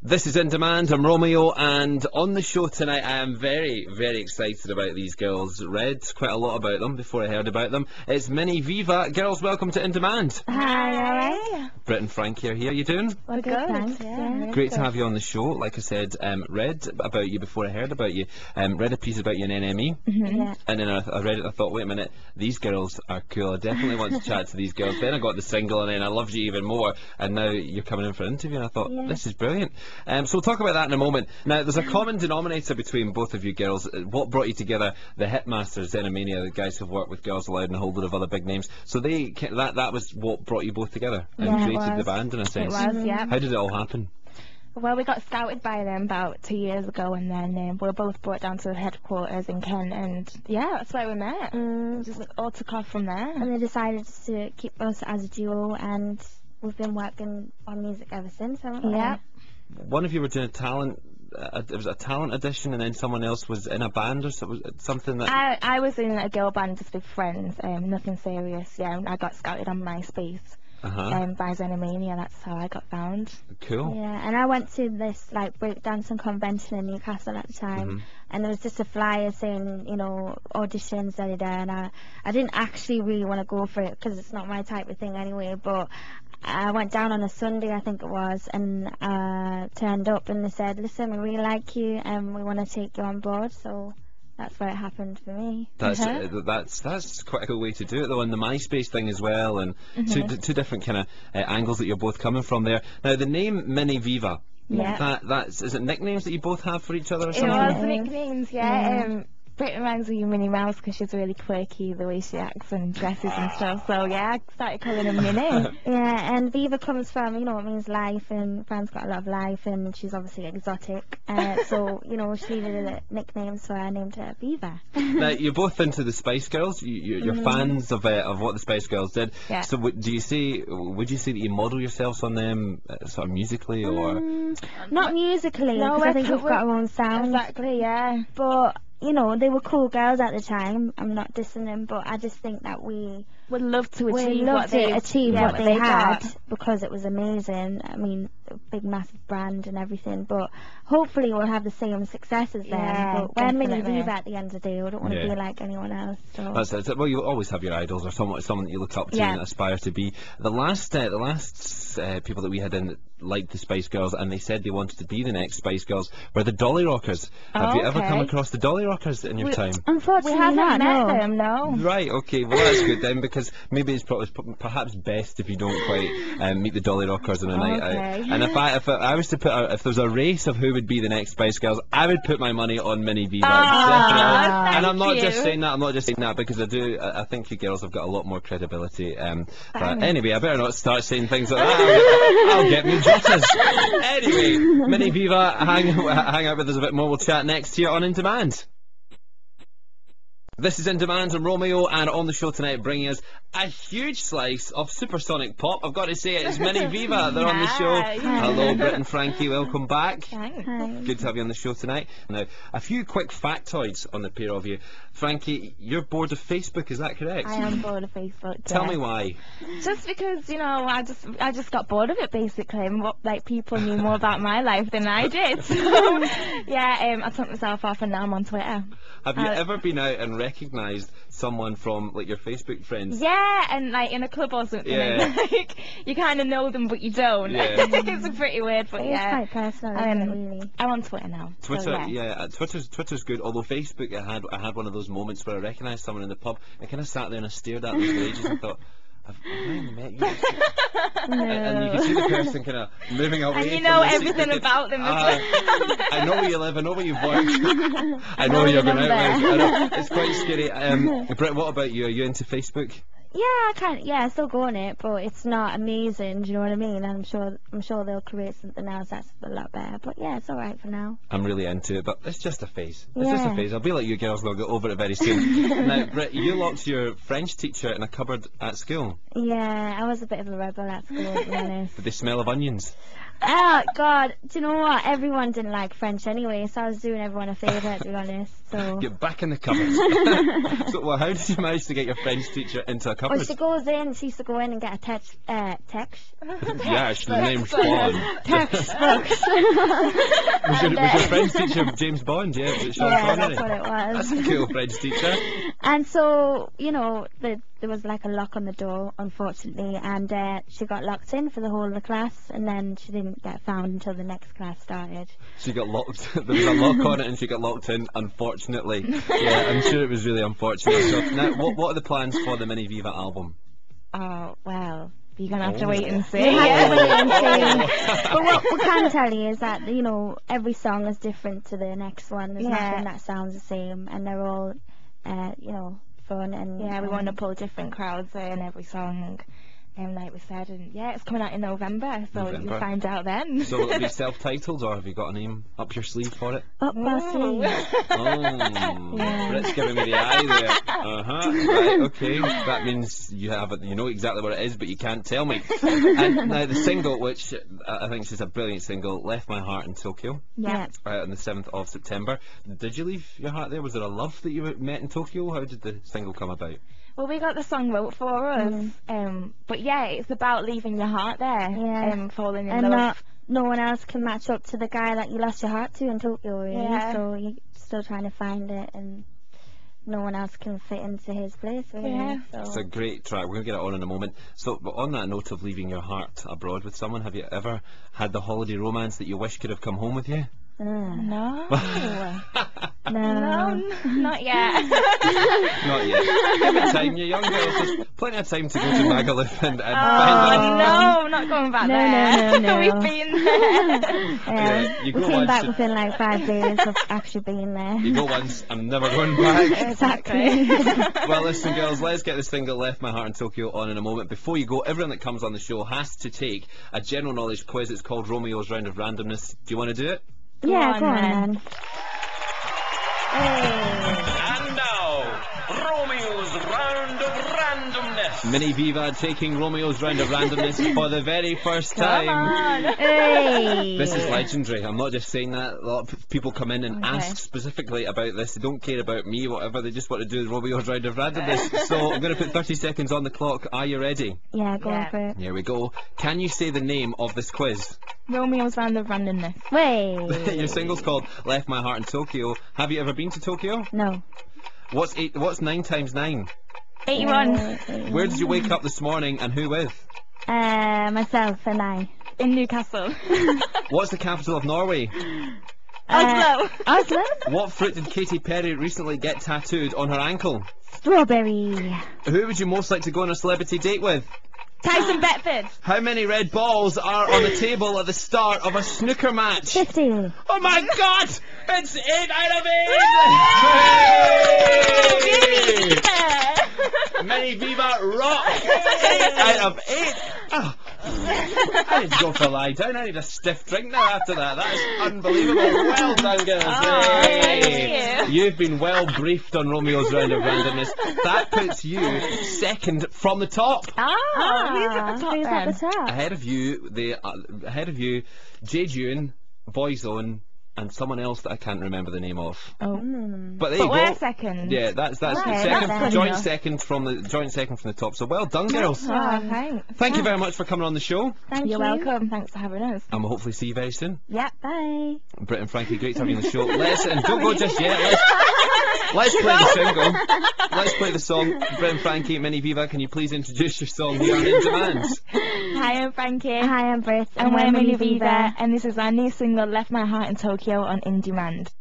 This is In Demand. I'm Romeo, and on the show tonight I am very, very excited about these girls. Read quite a lot about them before I heard about them. It's Mini Viva. Girls, welcome to In Demand. Hi, alright. Britt and Frankie are here. You doing? We're good, thanks. Yeah. Great to have you on the show. Like I said, read about you before I heard about you. Read a piece about you in NME. Yeah. And then I read it and I thought, wait a minute, these girls are cool. I definitely want to chat to these girls. Then I got the single and then I loved you even more. And now you're coming in for an interview and I thought, this is brilliant. So we'll talk about that in a moment. Now, there's a common denominator between both of you girls. What brought you together? The Hitmasters, Xenomania, the guys who've worked with Girls Aloud and a whole lot of other big names. So that was what brought you both together and created the band in a sense. It was, yeah. How did it all happen? Well, we got scouted by them about 2 years ago, and then we were both brought down to the headquarters in Kent, and yeah, that's where we met. Just all took off from there. And they decided to keep us as a duo, and we've been working on music ever since, haven't we? Yeah. One of you were doing it was a talent audition, and then someone else was in a band or something that... I was in a girl band just with friends, nothing serious, yeah. I got scouted on MySpace by Xenomania, that's how I got found. Cool. Yeah, and I went to this like breakdancing convention in Newcastle at the time, and there was just a flyer saying, you know, auditions, and I didn't actually really want to go for it because it's not my type of thing anyway, but I went down on a Sunday, I think it was, and turned up, and they said, listen, we really like you and we want to take you on board, so that's where it happened for me. That's quite a cool way to do it though, and the MySpace thing as well, and two different kind of angles that you're both coming from there. Now the name Mini Viva, is it nicknames that you both have for each other or something? It was nicknames, yeah. Britt reminds me of Minnie Mouse because she's really quirky the way she acts and dresses and stuff, so yeah, I started calling her Minnie. Yeah, and Viva comes from, you know, it means life, and Fran's got a lot of life, and she's obviously exotic, so, you know, she needed a nickname, so I named her Viva. Now, you're both into the Spice Girls, you're fans of what the Spice Girls did, so would you say that you model yourselves on them sort of musically, or...? Not musically, because I think we've got our own sound. Exactly, yeah. But... you know, they were cool girls at the time. I'm not dissing them, but I just think that we would love to achieve what they had got. because it was amazing. I mean, a big, massive brand and everything, but hopefully we'll have the same success as them. But we're Mini Viva at the end of the day. We don't want to be like anyone else. So. That's it. Well, you always have your idols or someone that you look up to and aspire to be. The last people that we had in liked the Spice Girls, and they said they wanted to be the next Spice Girls, were the Dolly Rockers. Have you ever come across the Dolly Rockers in your time? Unfortunately, we haven't met them, no. Right, okay, well that's good then, because maybe it's perhaps best if you don't quite meet the Dolly Rockers on a night out. And if I was to if there was a race of who would be the next Spice Girls, I would put my money on Mini Viva. Definitely. And I'm not just saying that, because I think you girls have got a lot more credibility. But anyway, I better not start saying things like that. I'll get me jitters. Anyway, Mini Viva, hang out with us a bit more. We'll chat next here on In Demand. This is In Demand. I'm Romeo, and on the show tonight bringing us a huge slice of supersonic pop. I've got to say it's Mini Viva. They're on the show. Hello, Britt and Frankie. Welcome back. Thanks. Good to have you on the show tonight. Now, a few quick factoids on the pair of you. Frankie, you're bored of Facebook, is that correct? I am bored of Facebook. Tell me why. Just because, you know, I just got bored of it basically, and people knew more about my life than I did. So, yeah, I took myself off, and now I'm on Twitter. Have you ever been out and recognised someone from like your Facebook friends? Yeah, and like in a club or something, and, like you kind of know them but you don't. Yeah. It's pretty weird, but it's quite personal, really. I'm on Twitter now. Twitter, so, Twitter's good. Although Facebook, I had one of those moments where I recognised someone in the pub. I kind of sat there and I stared at them for ages and thought, I've never met you. And you can see the person kind of moving away. And you know everything about them as well. I know where you live, I know where you've worked, I know where you're going out with. I know, it's quite scary. Britt, what about you? Are you into Facebook? Yeah, I still go on it, but it's not amazing, do you know what I mean? I'm sure they'll create something else that's a lot better, but yeah, it's alright for now. I'm really into it, but it's just a phase. It's just a phase. I'll be like you girls and I'll get over it very soon. Now, Britt, you locked your French teacher in a cupboard at school. Yeah, I was a bit of a rebel at school, to be honest. Did they smell of onions? Oh God, do you know what? Everyone didn't like French anyway, so I was doing everyone a favour, to be honest. So. Get back in the cupboard. So, well, how did you manage to get your French teacher into a cupboard? Well, she used to go in and get a text. Yeah, the name's Bond. Textbooks. Was your French teacher James Bond? Yeah, was it Sean Connery? That's what it was. That's a cool French teacher. And so, you know, there was like a lock on the door, unfortunately, and she got locked in for the whole of the class, and then she didn't get found until the next class started. She got locked. There was a lock on it, and she got locked in. Unfortunately, yeah, I'm sure it was really unfortunate. So now, what are the plans for the Mini Viva album? Oh well, you're gonna have to wait and see. But what we can tell you is that, you know, every song is different to the next one. There's nothing that sounds the same, and they're all, you know, fun. And we want to pull different crowds in every song. Like we said, and it's coming out in November, so you'll find out then. So will it be self-titled, or have you got a name up your sleeve for it? Up my sleeve. Oh, Brit's giving me the eye there. Right, okay. That means you know exactly what it is, but you can't tell me. And now the single, which I think is a brilliant single, "Left My Heart in Tokyo." Yeah. On the 7th of September. Did you leave your heart there? Was there a love that you met in Tokyo? How did the single come about? Well, we got the song wrote for us, but it's about leaving your heart there, falling in love. No one else can match up to the guy that you lost your heart to in Tokyo, really. So you're still trying to find it, and no one else can fit into his place, really. Yeah. So. It's a great track. We're going to get it on in a moment. So, but on that note of leaving your heart abroad with someone, have you ever had the holiday romance that you wish could have come home with you? No. No, not yet. Not yet. Give it time, you're young girls. There's plenty of time to go to Magaluf and find out. No, I'm not going back there. No. We've been there. You we go came once. back within like 5 days of actually being there. You go once, I'm never going back. Exactly. Well, listen, girls, let's get this single "Left My Heart in Tokyo" on in a moment. Before you go, everyone that comes on the show has to take a general knowledge quiz. It's called Romeo's Round of Randomness. Do you want to do it? Yeah, go on then. And now, Romeo's Round of Randomness. Mini Viva taking Romeo's Round of Randomness for the very first time. Come on. Hey. This is legendary. I'm not just saying that. A lot of people come in and ask specifically about this. They don't care about me, whatever. They just want to do Romeo's Round of Randomness. So I'm going to put 30 seconds on the clock. Are you ready? Yeah, go for it. Here we go. Can you say the name of this quiz? Romeo's Round of Randomness. Wait. Your single's called "Left My Heart in Tokyo." Have you ever been to Tokyo? No. What's 9 times 9? 81. Where did you wake up this morning and who with? Myself and I. In Newcastle. What's the capital of Norway? Oslo. Oslo? What fruit did Katy Perry recently get tattooed on her ankle? Strawberry. Who would you most like to go on a celebrity date with? Tyson Beckford. How many red balls are on the table at the start of a snooker match? 50. Oh my God! It's 8 out of 8! Mini Viva rock! 8 out of 8! Oh. I need to go for a lie down. I need a stiff drink now after that. That is unbelievable. Well done, girls. Thank you. You've been well briefed on Romeo's Round of Randomness. That puts you second from the top. Who's at the top Who's at the top? Ahead of you, Jay June, Boyzone, and someone else that I can't remember the name of. But there you go. we're second. Yeah, that's Okay, second, that's good joint enough. second from the top. So well done, girls. Thanks. Thank you very much for coming on the show, Thank You're you. welcome. Thanks for having us. and we'll hopefully see you very soon. Yeah. Bye. Britt and Frankie, great to have you on the show. And don't go just yet. Let's play the single. Let's play the song. Britt and Frankie, Mini Viva, can you please introduce your song here on In Demand? Hi, I'm Frankie. Hi, I'm Britt. And we're Mini Viva, and this is our new single, Left My Heart in Tokyo, on In Demand.